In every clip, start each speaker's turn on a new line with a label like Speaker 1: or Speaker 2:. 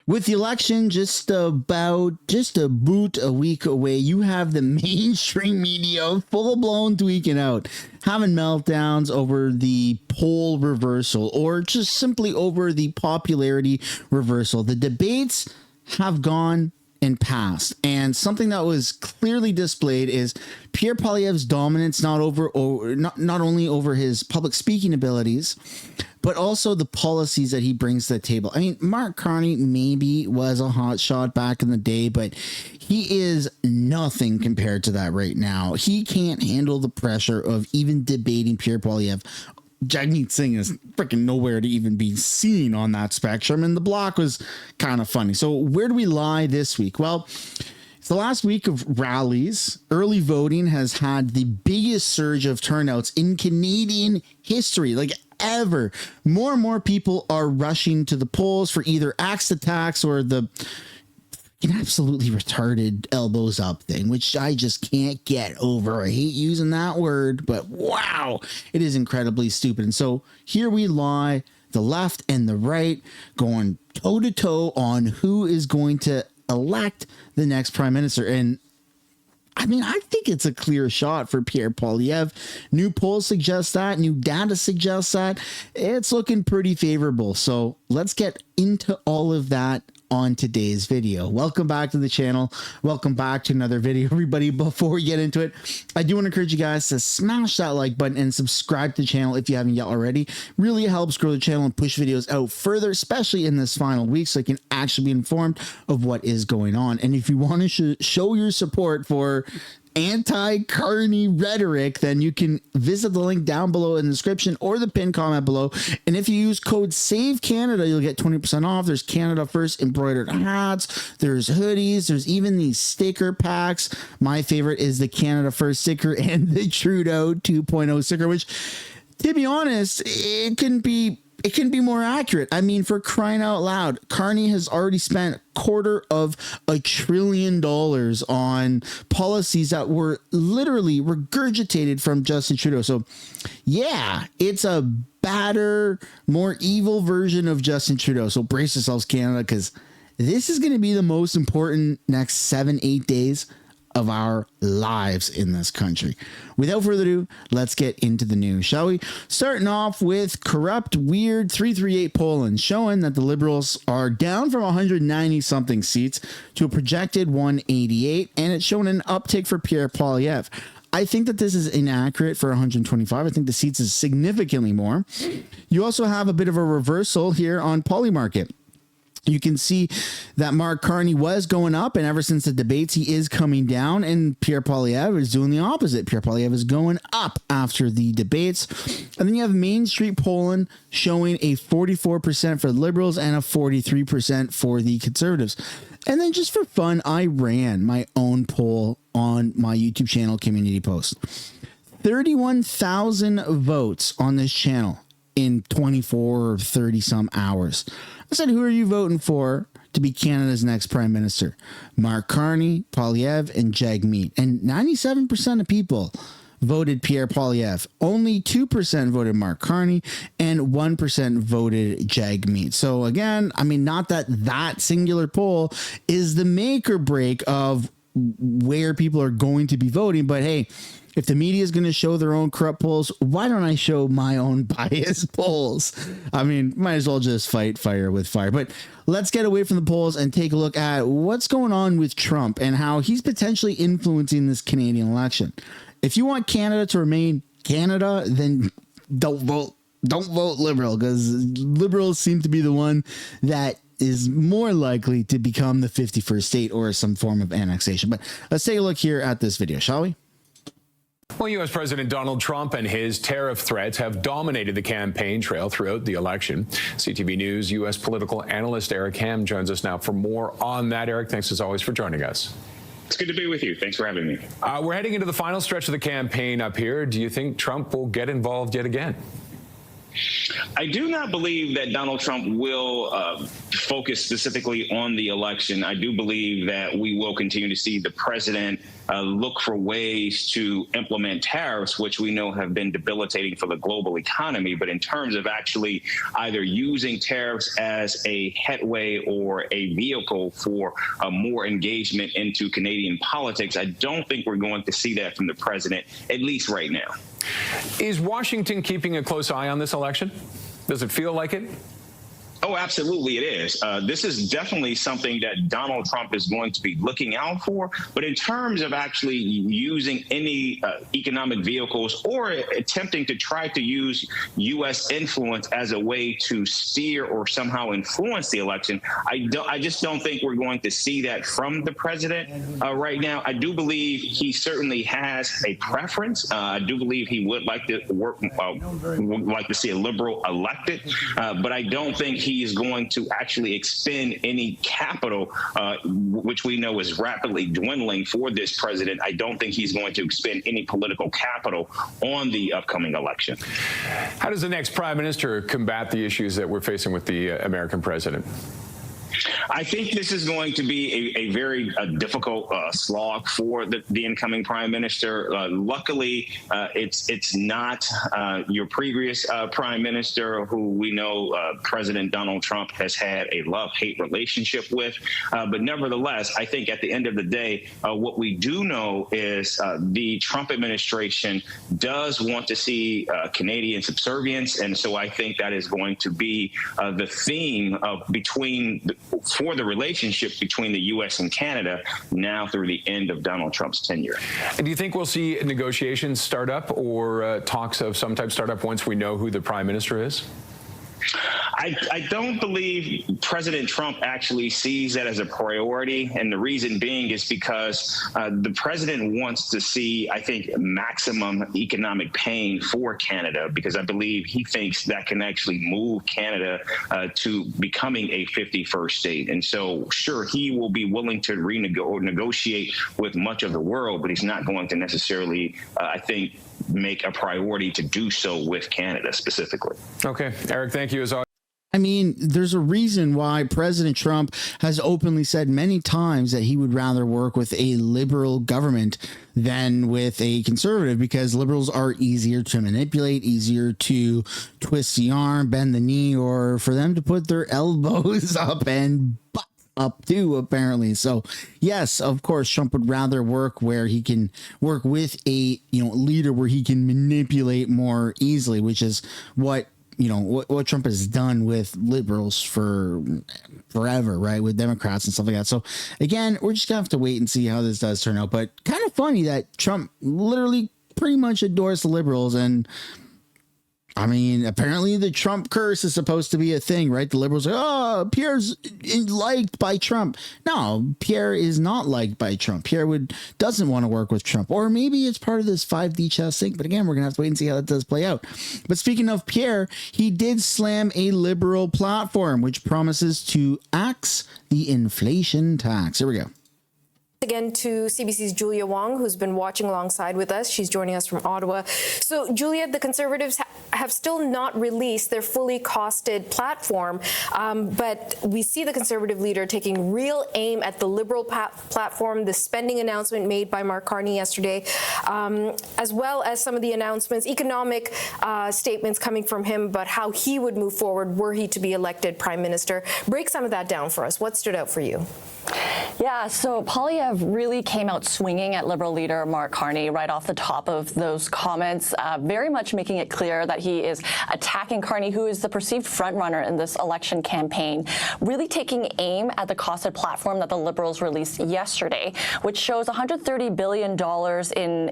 Speaker 1: With the election just a boot a week away, you have the mainstream media full-blown tweaking out, having meltdowns over the poll reversal or just simply over the popularity reversal. The debates have gone and passed, and something that was clearly displayed is Pierre Poilievre's dominance not only over his public speaking abilities, but also the policies that he brings to the table. I mean, Mark Carney maybe was a hot shot back in the day, but he is nothing compared to that right now. He can't handle the pressure of even debating Pierre Poilievre. Jagmeet Singh is freaking nowhere to even be seen on that spectrum, and the block was kind of funny. So where do we lie this week? Well, it's the last week of rallies. Early voting has had the biggest surge of turnouts in Canadian history, like ever. More and more people are rushing to the polls for either axe attacks or the absolutely retarded elbows up thing, which I just can't get over. I hate using that word, but wow, it is incredibly stupid. And so here we lie, the left and the right, going toe to toe on who is going to elect the next prime minister. And I mean, I think it's a clear shot for Pierre Poilievre. New polls suggest that. New data suggests that. It's looking pretty favorable. So let's get into all of that on today's video. Welcome back to the channel. Welcome back to another video, everybody. Before we get into it, I do want to encourage you guys to smash that like button and subscribe to the channel if you haven't yet already. Really helps grow the channel and push videos out further, especially in this final week, so you can actually be informed of what is going on. And if you want to show your support for anti-Carney rhetoric, then you can visit the link down below in the description or the pinned comment below. And if you use code SAVECANADA, you'll get 20% off. There's Canada First embroidered hats, there's hoodies, there's even these sticker packs. My favorite is the Canada First sticker and the Trudeau 2.0 sticker, which, to be honest, it can be more accurate. I mean, for crying out loud, Carney has already spent $250 billion on policies that were literally regurgitated from Justin Trudeau. So yeah, it's a badder, more evil version of Justin Trudeau. So brace yourselves, Canada, because this is going to be the most important next 7-8 days of our lives in this country. Without further ado, let's get into the news, shall we? Starting off with corrupt, weird 338 Poland, showing that the Liberals are down from 190 something seats to a projected 188, and it's showing an uptick for Pierre Poilievre. I think that this is inaccurate for 125. I think the seats is significantly more. You also have a bit of a reversal here on Polymarket. You can see that Mark Carney was going up, and ever since the debates, he is coming down, and Pierre Poilievre is doing the opposite. Pierre Poilievre is going up after the debates. And then you have Main Street Poland showing a 44% for the Liberals and a 43% for the Conservatives. And then just for fun, I ran my own poll on my YouTube channel, Community Post. 31,000 votes on this channel in 24 or 30 some hours. I said, who are you voting for to be Canada's next prime minister? Mark Carney, Poilievre, and Jagmeet. And 97% of people voted Pierre Poilievre. Only 2% voted Mark Carney, and 1% voted Jagmeet. So again, I mean, not that singular poll is the make or break of where people are going to be voting, but hey, if the media is going to show their own corrupt polls, why don't I show my own biased polls? I mean, might as well just fight fire with fire. But let's get away from the polls and take a look at what's going on with Trump and how he's potentially influencing this Canadian election. If you want Canada to remain Canada, then don't vote Liberal, because Liberals seem to be the one that is more likely to become the 51st state or some form of annexation. But let's take a look here at this video, shall we?
Speaker 2: Well, U.S. President Donald Trump and his tariff threats have dominated the campaign trail throughout the election. CTV News U.S. political analyst Eric Ham joins us now for more on that. Eric, thanks as always for joining us.
Speaker 3: It's good to be with you. Thanks for having me.
Speaker 2: We're heading into the final stretch of the campaign up here. Do you think Trump will get involved yet again?
Speaker 3: I do not believe that Donald Trump will focus specifically on the election. I do believe that we will continue to see the president look for ways to implement tariffs, which we know have been debilitating for the global economy. But in terms of actually either using tariffs as a headway or a vehicle for more engagement into Canadian politics, I don't think we're going to see that from the president, at least right now.
Speaker 2: Is Washington keeping a close eye on this election? Does it feel like it?
Speaker 3: Oh, absolutely it is. This is definitely something that Donald Trump is going to be looking out for. But in terms of actually using any economic vehicles or attempting to try to use U.S. influence as a way to steer or somehow influence the election, I just don't think we're going to see that from the president right now. I do believe he certainly has a preference. I do believe he would like to would like to see a liberal elected, but I don't think he is going to actually expend any capital, which we know is rapidly dwindling for this president. I don't think he's going to expend any political capital on the upcoming election.
Speaker 2: How does the next prime minister combat the issues that we're facing with the American president?
Speaker 3: I think this is going to be a very difficult slog for the incoming prime minister. Luckily, it's not your previous prime minister, who we know President Donald Trump has had a love-hate relationship with. But nevertheless, I think at the end of the day, what we do know is the Trump administration does want to see Canadian subservience. And so I think that is going to be the theme of for the relationship between the U.S. and Canada now through the end of Donald Trump's tenure.
Speaker 2: And do you think we'll see negotiations start up or talks of some type start up once we know who the prime minister is?
Speaker 3: I don't believe President Trump actually sees that as a priority. And the reason being is because the president wants to see, I think, maximum economic pain for Canada, because I believe he thinks that can actually move Canada to becoming a 51st state. And so, sure, he will be willing to negotiate with much of the world, but he's not going to necessarily, I think, make a priority to do so with Canada specifically.
Speaker 2: Okay. Eric, thank you as always.
Speaker 1: I mean, there's a reason why President Trump has openly said many times that he would rather work with a liberal government than with a conservative, because liberals are easier to manipulate, easier to twist the arm, bend the knee, or for them to put their elbows up and butt up too, apparently. So yes, of course, Trump would rather work where he can work with a leader where he can manipulate more easily, which is what what Trump has done with liberals for forever, right? With Democrats and stuff like that. So again, we're just gonna have to wait and see how this does turn out. But kind of funny that Trump literally pretty much adores the liberals. And I mean, apparently the Trump curse is supposed to be a thing, right? The liberals are, oh, Pierre's liked by Trump. No, Pierre is not liked by Trump. Pierre doesn't want to work with Trump. Or maybe it's part of this 5D chess thing. But again, we're going to have to wait and see how that does play out. But speaking of Pierre, he did slam a liberal platform, which promises to axe the inflation tax. Here we go.
Speaker 4: Again to CBC's Julia Wong, who's been watching alongside with us. She's joining us from Ottawa. So, Julia, the Conservatives have still not released their fully costed platform, but we see the Conservative leader taking real aim at the Liberal platform, the spending announcement made by Mark Carney yesterday, as well as some of the announcements, economic statements coming from him about how he would move forward were he to be elected Prime Minister. Break some of that down for us. What stood out for you?
Speaker 5: Yeah, so Poilievre really came out swinging at Liberal leader Mark Carney right off the top of those comments, very much making it clear that he is attacking Carney, who is the perceived frontrunner in this election campaign, really taking aim at the costed platform that the Liberals released yesterday, which shows $130 billion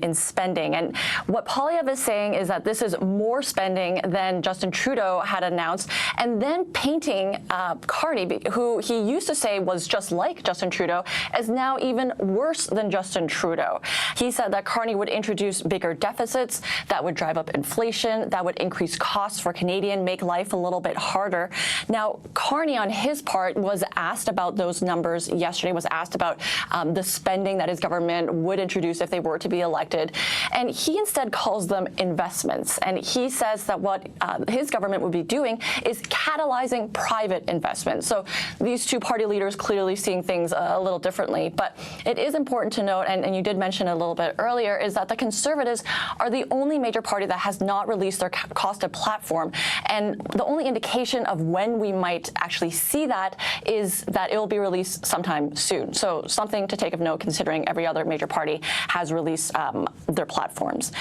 Speaker 5: in spending. And what Poilievre is saying is that this is more spending than Justin Trudeau had announced, and then painting Carney, who he used to say was just like Justin Trudeau, as now even even worse than Justin Trudeau. He said that Carney would introduce bigger deficits, that would drive up inflation, that would increase costs for Canadians, make life a little bit harder. Now, Carney, on his part, was asked about those numbers yesterday, was asked about the spending that his government would introduce if they were to be elected. And he instead calls them investments. And he says that what his government would be doing is catalyzing private investment. So these two party leaders clearly seeing things a little differently. But it is important to note, and you did mention a little bit earlier, is that the Conservatives are the only major party that has not released their costed platform. And the only indication of when we might actually see that is that it will be released sometime soon. So something to take of note, considering every other major party has released their platforms.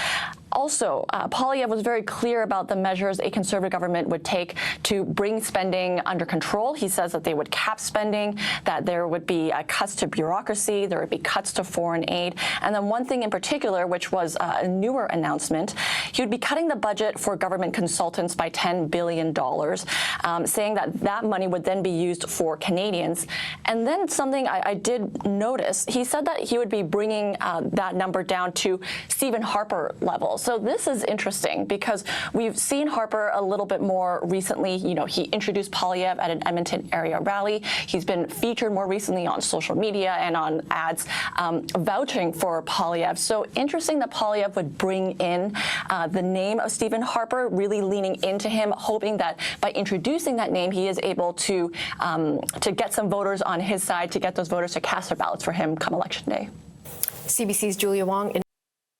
Speaker 5: Also, Poilievre was very clear about the measures a Conservative government would take to bring spending under control. He says that they would cap spending, that there would be cuts to bureaucracy, there would be cuts to foreign aid. And then one thing in particular, which was a newer announcement, he would be cutting the budget for government consultants by $10 billion, saying that that money would then be used for Canadians. And then something I did notice, he said that he would be bringing that number down to Stephen Harper levels. So this is interesting because we've seen Harper a little bit more recently. You know, he introduced Poilievre at an Edmonton area rally. He's been featured more recently on social media and on ads vouching for Poilievre. So interesting that Poilievre would bring in the name of Stephen Harper, really leaning into him, hoping that by introducing that name, he is able to get some voters on his side, to get those voters to cast their ballots for him come election day.
Speaker 4: CBC's Julia Wong.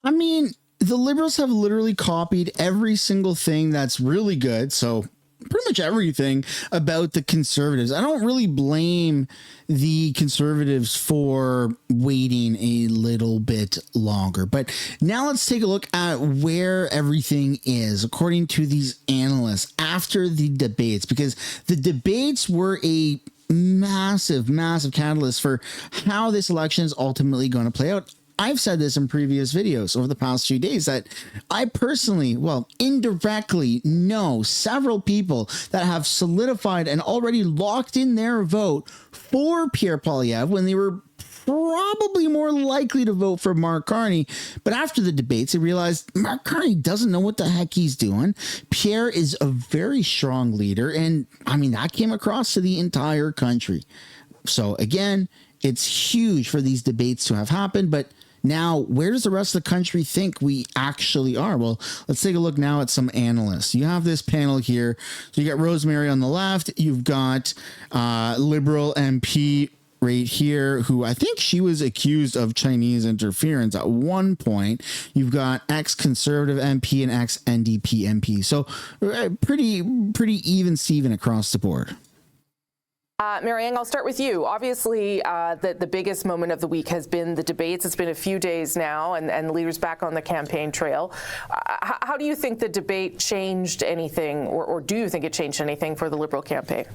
Speaker 1: I mean, the Liberals have literally copied every single thing that's really good. So pretty much everything about the Conservatives. I don't really blame the Conservatives for waiting a little bit longer. But now let's take a look at where everything is, according to these analysts, after the debates, because the debates were a massive catalyst for how this election is ultimately going to play out. I've said this in previous videos over the past few days that I personally, well, indirectly know several people that have solidified and already locked in their vote for Pierre Poilievre when they were probably more likely to vote for Mark Carney. But after the debates, they realized Mark Carney doesn't know what the heck he's doing. Pierre is a very strong leader. And I mean, that came across to the entire country. So again, it's huge for these debates to have happened. But now, where does the rest of the country think we actually are? Well, let's take a look now at some analysts. You have this panel here. So you got Rosemary on the left. You've got Liberal MP right here, who I think she was accused of Chinese interference at one point. You've got ex-Conservative MP and ex-NDP MP. So pretty even Steven across the board.
Speaker 6: Marianne, I'll start with you. Obviously, the biggest moment of the week has been the debates. It's been a few days now, and leaders back on the campaign trail. How do you think the debate changed anything, or do you think it changed anything for the Liberal campaign?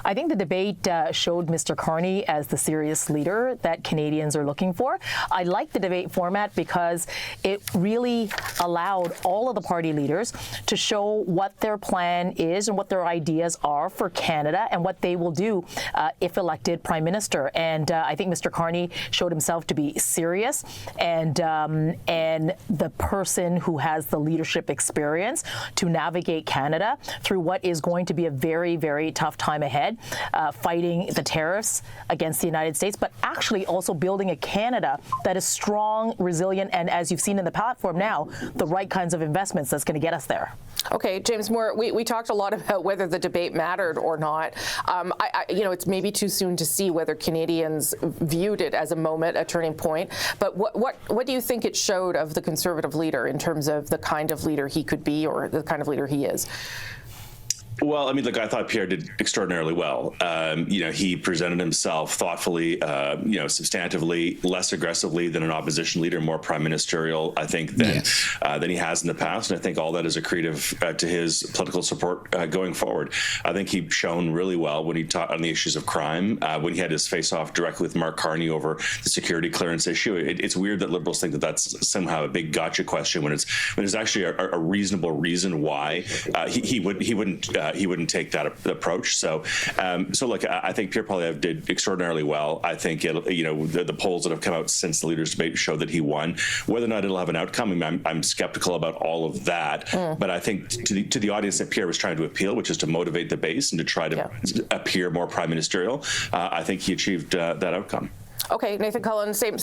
Speaker 7: I think the debate showed Mr. Carney as the serious leader that Canadians are looking for. I like the debate format because it really allowed all of the party leaders to show what their plan is and what their ideas are for Canada and what they will do if elected Prime Minister. And I think Mr. Carney showed himself to be serious and the person who has the leadership experience to navigate Canada through what is going to be a very, very tough time ahead. Fighting the tariffs against the United States, but actually also building a Canada that is strong, resilient, and as you've seen in the platform now, the right kinds of investments that's going to get us there.
Speaker 6: Okay, James Moore, we talked a lot about whether the debate mattered or not. It's maybe too soon to see whether Canadians viewed it as a moment, a turning point. But what do you think it showed of the Conservative leader in terms of the kind of leader he could be or the kind of leader he is?
Speaker 8: Well, I mean, look, I thought Pierre did extraordinarily well. He presented himself thoughtfully, substantively, less aggressively than an opposition leader, more prime ministerial, I think, than he has in the past. And I think all that is accretive to his political support going forward. I think he shone really well when he taught on the issues of crime, when he had his face-off directly with Mark Carney over the security clearance issue. It's weird that Liberals think that that's somehow a big gotcha question when it's actually a reasonable reason why he wouldn't he wouldn't take that approach. So look, I think Pierre Poilievre did extraordinarily well. I think the polls that have come out since the leaders' debate show that he won. Whether or not it'll have an outcome, I'm skeptical about all of that. But I think to the audience that Pierre was trying to appeal, which is to motivate the base and to try to appear more prime ministerial, I think he achieved that outcome.
Speaker 6: Okay, Nathan Cullen, same.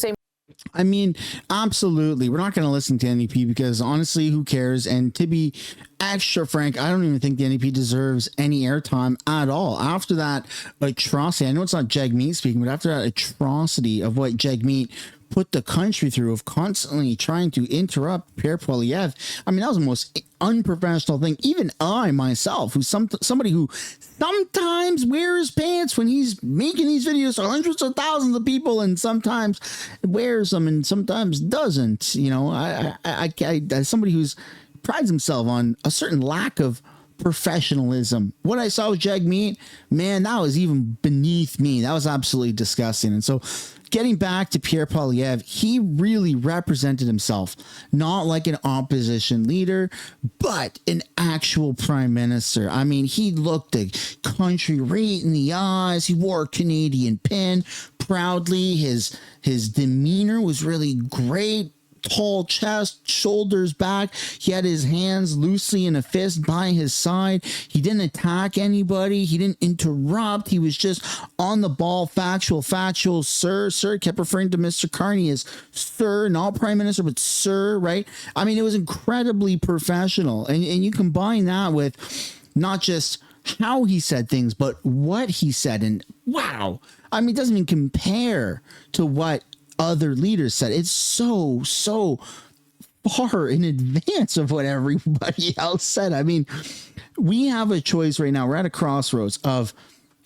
Speaker 1: I mean, absolutely. We're not going to listen to NDP because honestly, who cares? And to be extra frank, I don't even think the NDP deserves any airtime at all. After that atrocity, I know it's not Jagmeet speaking, but after that atrocity of what Jagmeet put the country through of constantly trying to interrupt Pierre Poilievre, I mean, that was the most unprofessional thing. Even I myself, who's somebody who sometimes wears pants when he's making these videos for hundreds of thousands of people, and sometimes wears them and sometimes doesn't. You know, I as somebody who's prides himself on a certain lack of professionalism. What I saw with Jagmeet, man, that was even beneath me. That was absolutely disgusting. And so getting back to Pierre Poilievre, he really represented himself, not like an opposition leader, but an actual prime minister. I mean, he looked the country right in the eyes. He wore a Canadian pin proudly. His demeanor was really great. Tall chest, shoulders back. He had his hands loosely in a fist by his side. He didn't attack anybody. He didn't interrupt. He was just on the ball, factual, sir. Kept referring to Mr. Carney as sir, not prime minister, but sir, right? I mean, it was incredibly professional. And you combine that with not just how he said things, but what he said. And wow, I mean, it doesn't even compare to what other leaders said. It's so far in advance of what everybody else said. I mean, we have a choice right now. We're at a crossroads of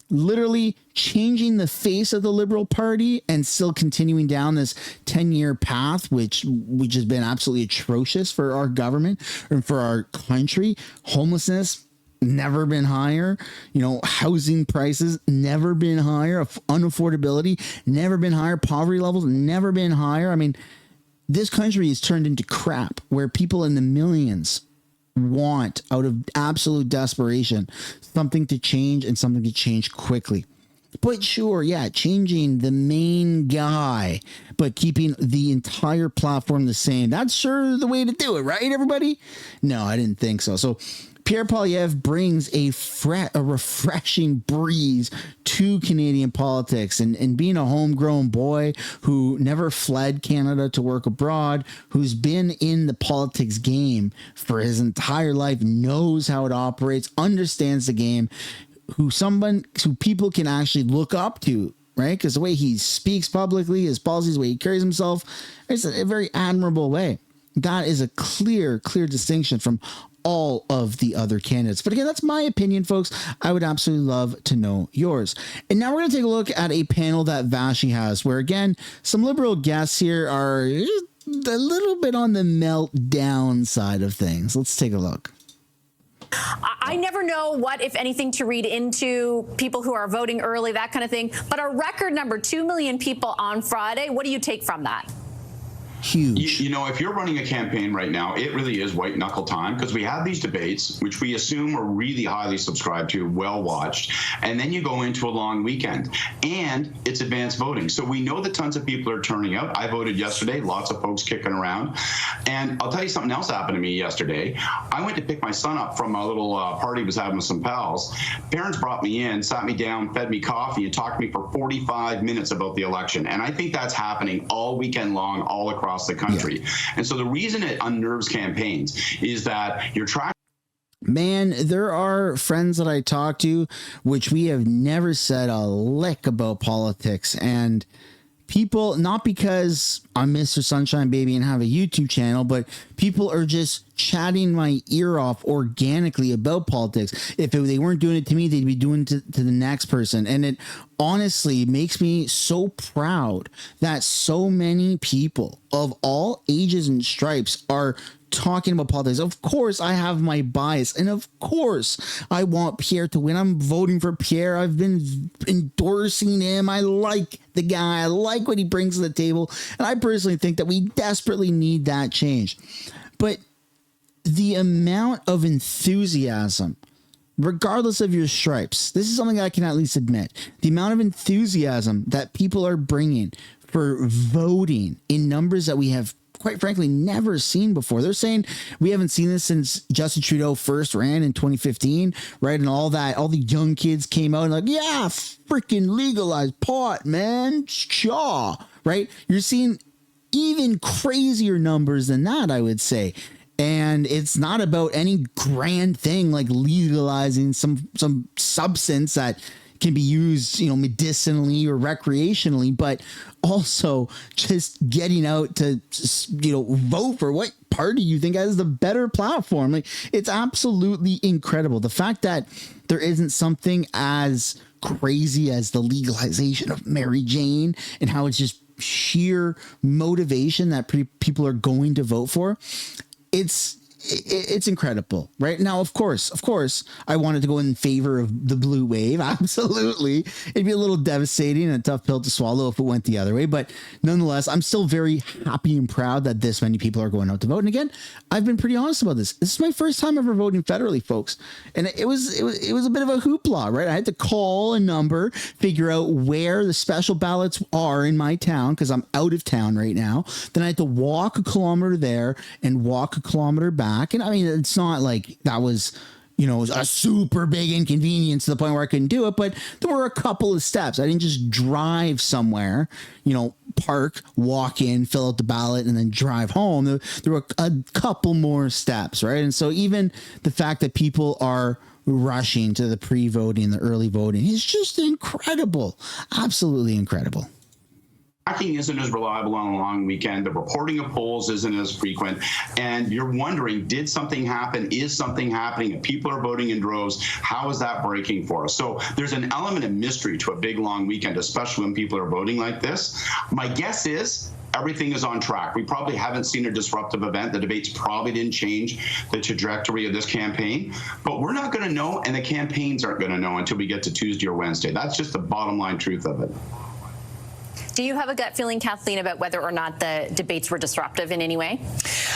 Speaker 1: literally changing the face of the Liberal Party and still continuing down this 10-year path, which has been absolutely atrocious for our government and for our country. Homelessness, never been higher. You know, housing prices never been higher. Unaffordability never been higher. Poverty levels never been higher. I mean, this country is turned into crap where people in the millions want, out of absolute desperation, something to change and something to change quickly. But sure, yeah, changing the main guy, but keeping the entire platform the same. That's sure the way to do it, right, everybody? No, I didn't think so. So Pierre Poilievre brings a refreshing breeze to Canadian politics, and being a homegrown boy who never fled Canada to work abroad, who's been in the politics game for his entire life, knows how it operates, understands the game, who people can actually look up to, right? Because the way he speaks publicly, his policies, the way he carries himself, it's a very admirable way. That is a clear distinction from all of the other candidates. But again, that's my opinion, folks. I would absolutely love to know yours. And now we're going to take a look at a panel that Vashi has, where again, some Liberal guests here are a little bit on the meltdown side of things. Let's take a look.
Speaker 9: I never know what, if anything, to read into people who are voting early, that kind of thing. But a record number, 2 million people on Friday. What do you take from that?
Speaker 1: Huge.
Speaker 10: You know, if you're running a campaign right now, it really is white knuckle time, because we have these debates, which we assume are really highly subscribed to, well watched, and then you go into a long weekend, and it's advanced voting. So we know that tons of people are turning out. I voted yesterday, lots of folks kicking around. And I'll tell you something else happened to me yesterday. I went to pick my son up from a little party he was having with some pals. Parents brought me in, sat me down, fed me coffee, and talked to me for 45 minutes about the election. And I think that's happening all weekend long, all across the country. Yeah. And so the reason it unnerves campaigns is that you're trying.
Speaker 1: Man, there are friends that I talk to, which we have never said a lick about politics. And people, not because I'm Mr. Sunshine Baby and have a YouTube channel, but people are just chatting my ear off organically about politics. If they weren't doing it to me, they'd be doing it to the next person. And it honestly makes me so proud that so many people of all ages and stripes are talking about politics. Of course, I have my bias, and of course, I want Pierre to win. I'm voting for Pierre. I've been endorsing him. I like the guy. I like what he brings to the table, and I personally think that we desperately need that change. But the amount of enthusiasm regardless of your stripes, this is something I can at least admit. The amount of enthusiasm that people are bringing for voting in numbers that we have, quite frankly, never seen before. They're saying we haven't seen this since Justin Trudeau first ran in 2015, right? And all the young kids came out and like, yeah, freaking legalize pot, man. Shaw, right? You're seeing even crazier numbers than that, I would say. And it's not about any grand thing like legalizing some substance that can be used, medicinally or recreationally, but also just getting out to, vote for what party you think has the better platform. Like, it's absolutely incredible. The fact that there isn't something as crazy as the legalization of Mary Jane and how it's just sheer motivation that people are going to vote for. It's incredible, right? Now, of course, I wanted to go in favor of the blue wave. Absolutely. It'd be a little devastating and a tough pill to swallow if it went the other way. But nonetheless, I'm still very happy and proud that this many people are going out to vote. And again, I've been pretty honest about this. This is my first time ever voting federally, folks. And it was a bit of a hoopla, right? I had to call a number, figure out where the special ballots are in my town because I'm out of town right now. Then I had to walk a kilometer there and walk a kilometer back. And I mean, it's not like that was, a super big inconvenience to the point where I couldn't do it, but there were a couple of steps. I didn't just drive somewhere, park, walk in, fill out the ballot, and then drive home. There were a couple more steps, right? And so even the fact that people are rushing to the pre-voting, the early voting is just incredible. Absolutely incredible.
Speaker 10: Tracking isn't as reliable on a long weekend. The reporting of polls isn't as frequent. And you're wondering, did something happen? Is something happening? If people are voting in droves, how is that breaking for us? So there's an element of mystery to a big, long weekend, especially when people are voting like this. My guess is everything is on track. We probably haven't seen a disruptive event. The debates probably didn't change the trajectory of this campaign. But we're not going to know, and the campaigns aren't going to know until we get to Tuesday or Wednesday. That's just the bottom line truth of it.
Speaker 9: Do you have a gut feeling, Kathleen, about whether or not the debates were disruptive in any way?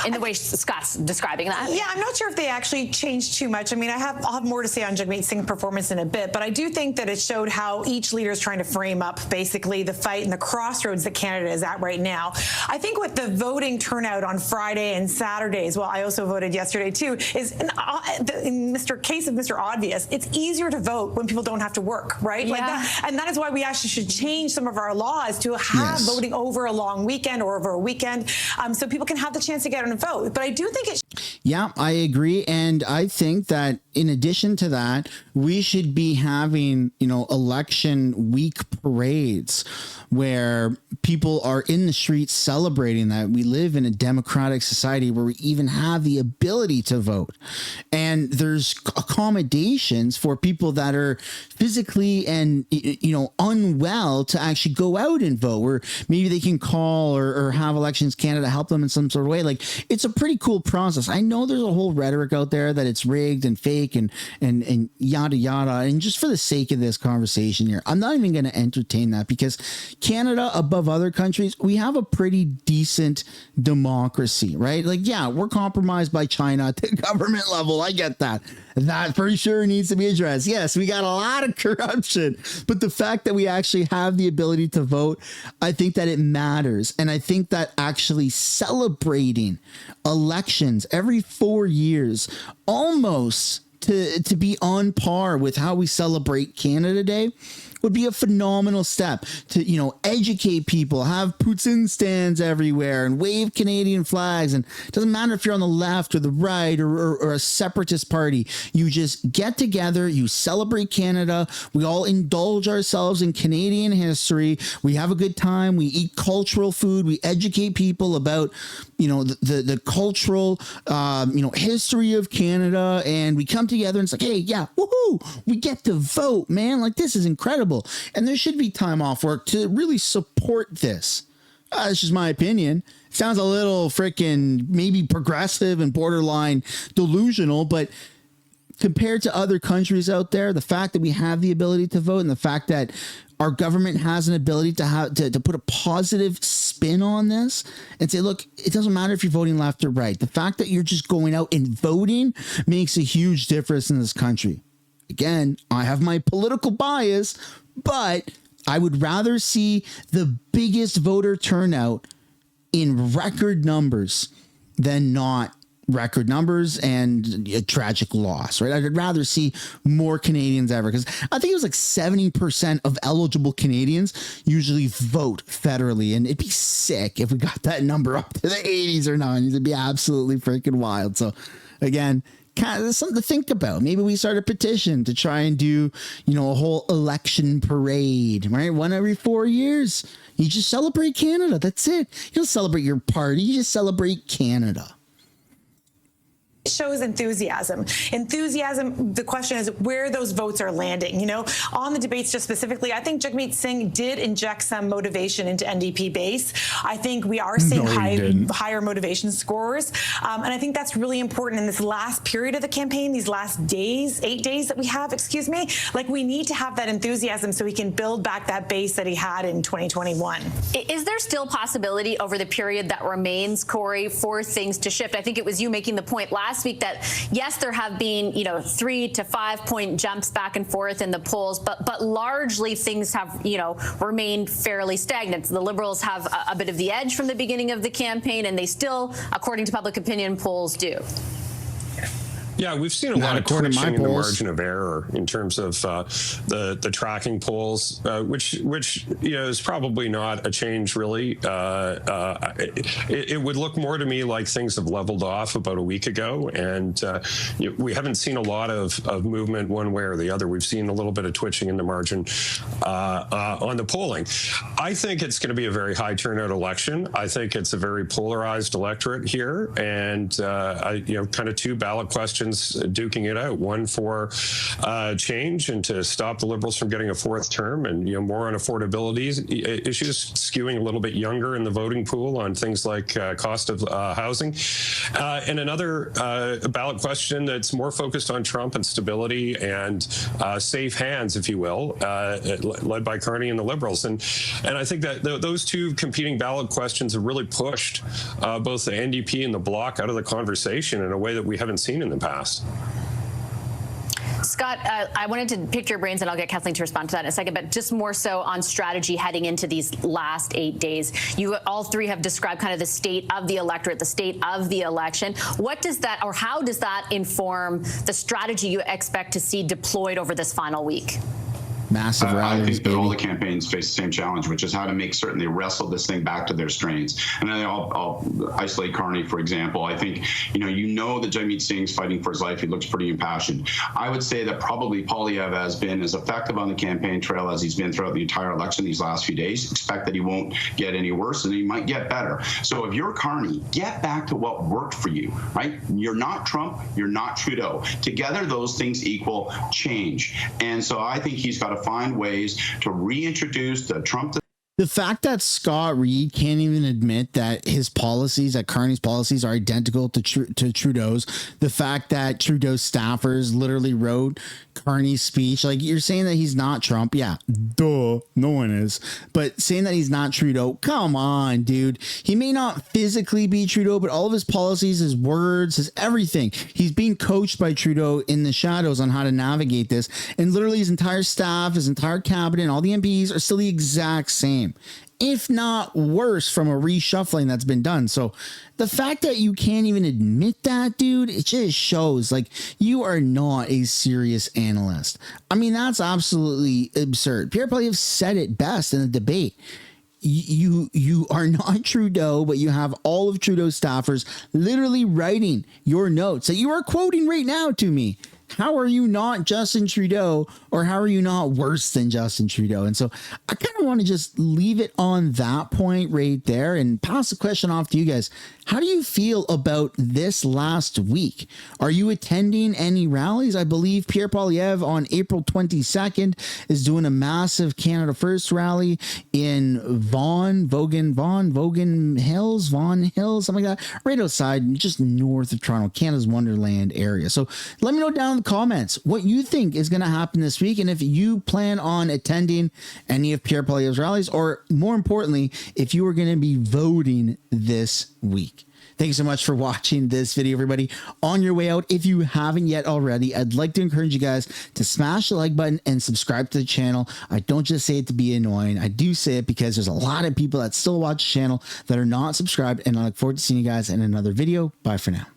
Speaker 9: In the way Scott's describing that?
Speaker 11: Yeah, I'm not sure if they actually changed too much. I mean, I'll have more to say on Jagmeet Singh's performance in a bit, but I do think that it showed how each leader is trying to frame up basically the fight and the crossroads that Canada is at right now. I think with the voting turnout on Friday and Saturdays, well, I also voted yesterday too, is in case of Mr. Obvious, it's easier to vote when people don't have to work, right?
Speaker 9: Yeah.
Speaker 11: Like that, and that is why we actually should change some of our laws to have voting over a long weekend or over a weekend, so people can have the chance to get out and vote. But I do think it.
Speaker 1: Yeah, I agree, and I think that in addition to that, we should be having election week parades where people are in the streets celebrating that we live in a democratic society where we even have the ability to vote. And there's accommodations for people that are physically and, unwell to actually go out and vote, where maybe they can call or have Elections Canada help them in some sort of way. Like, it's a pretty cool process. I know there's a whole rhetoric out there that it's rigged and fake and yada, yada. And just for the sake of this conversation here, I'm not even going to entertain that, because Canada, above other countries, we have a pretty decent democracy, right? Like, yeah, we're compromised by China at the government level. I get that. That for sure needs to be addressed. Yes, we got a lot of corruption, but the fact that we actually have the ability to vote, I think that it matters. And I think that actually celebrating elections every 4 years, almost to be on par with how we celebrate Canada Day, would be a phenomenal step to, educate people, have Poutine stands everywhere and wave Canadian flags. And it doesn't matter if you're on the left or the right or a separatist party. You just get together, you celebrate Canada. We all indulge ourselves in Canadian history. We have a good time. We eat cultural food. We educate people about, the cultural, history of Canada. And we come together and it's like, hey, yeah, woohoo, we get to vote, man. Like, this is incredible. And there should be time off work to really support this. That's just my opinion. Sounds a little freaking maybe progressive and borderline delusional, but compared to other countries out there, the fact that we have the ability to vote and the fact that our government has an ability to put a positive spin on this and say, look, it doesn't matter if you're voting left or right. The fact that you're just going out and voting makes a huge difference in this country. again, I have my political bias, but I would rather see the biggest voter turnout in record numbers than not record numbers and a tragic loss, right? I'd rather see more Canadians ever, because I think it was like 70% of eligible Canadians usually vote federally, and it'd be sick if we got that number up to the 80s or 90s. It'd be absolutely freaking wild. So again, kind of something to think about. Maybe we start a petition to try and do, a whole election parade, right? 1 every 4 years. You just celebrate Canada. That's it. You don't celebrate your party. You just celebrate Canada.
Speaker 11: Shows enthusiasm. The question is where those votes are landing. On the debates just specifically, I think Jagmeet Singh did inject some motivation into NDP base. I think we are seeing higher motivation scores. And I think that's really important in this last period of the campaign, these last days, 8 days that we have, Like, we need to have that enthusiasm so he can build back that base that he had in 2021.
Speaker 9: Is there still possibility over the period that remains, Corey, for things to shift? I think it was you making the point last week that yes, there have been 3 to 5 point jumps back and forth in the polls, but largely things have remained fairly stagnant. The Liberals have a bit of the edge from the beginning of the campaign, and they still, according to public opinion polls, do.
Speaker 12: Yeah, we've seen a lot of twitching in the margin of error in terms of the tracking polls, which is probably not a change really. It would look more to me like things have leveled off about a week ago, and we haven't seen a lot of movement one way or the other. We've seen a little bit of twitching in the margin on the polling. I think it's going to be a very high turnout election. I think it's a very polarized electorate here, and kind of 2 ballot questions duking it out, one for change and to stop the Liberals from getting a 4th term, and more on affordability issues, skewing a little bit younger in the voting pool on things like cost of housing, and another ballot question that's more focused on Trump and stability and safe hands, if you will, led by Carney and the Liberals. And I think that those 2 competing ballot questions have really pushed both the NDP and the Bloc out of the conversation in a way that we haven't seen in the past.
Speaker 9: Scott, I wanted to pick your brains, and I'll get Kathleen to respond to that in a second, but just more so on strategy heading into these last 8 days. You all 3 have described kind of the state of the electorate, the state of the election. What does that, or how does that inform the strategy you expect to see deployed over this final week?
Speaker 1: Massive rallies.
Speaker 10: I think that all the campaigns face the same challenge, which is how to make certain they wrestle this thing back to their strains. And then I'll isolate Carney, for example. I think, that Jagmeet Singh's fighting for his life. He looks pretty impassioned. I would say that probably Poilievre has been as effective on the campaign trail as he's been throughout the entire election these last few days. Expect that he won't get any worse, and he might get better. So if you're Carney, get back to what worked for you, right? You're not Trump. You're not Trudeau. Together, those things equal change. And so I think he's got to find ways to reintroduce the Trump.
Speaker 1: The fact that Scott Reid can't even admit that his policies, that Carney's policies, are identical to Trudeau's. The fact that Trudeau's staffers literally wrote Carney's speech. Like, you're saying that he's not Trump. Yeah, duh, no one is. But saying that he's not Trudeau, come on, dude. He may not physically be Trudeau, but all of his policies, his words, his everything, he's being coached by Trudeau in the shadows on how to navigate this. And literally his entire staff, his entire cabinet, and all the MPs are still the exact same, if not worse, from a reshuffling that's been done. So the fact that you can't even admit that, dude, it just shows like you are not a serious analyst. I mean, that's absolutely absurd. Pierre Poilievre said it best in the debate. You are not Trudeau, but you have all of Trudeau's staffers literally writing your notes that you are quoting right now to me. How are you not Justin Trudeau, or how are you not worse than Justin Trudeau? And so I kind of want to just leave it on that point right there and pass the question off to you guys. How do you feel about this last week? Are you attending any rallies? I believe Pierre Poilievre on April 22nd is doing a massive Canada First rally in Vaughan Hills, something like that, right outside, just north of Toronto, Canada's Wonderland area. So let me know down in the comments what you think is going to happen this week, and if you plan on attending any of Pierre Poilievre's rallies, or more importantly, if you are going to be voting this week. Thank you so much for watching this video, everybody. On your way out, if you haven't yet already, I'd like to encourage you guys to smash the like button and subscribe to the channel. I don't just say it to be annoying. I do say it because there's a lot of people that still watch the channel that are not subscribed, and I look forward to seeing you guys in another video. Bye for now.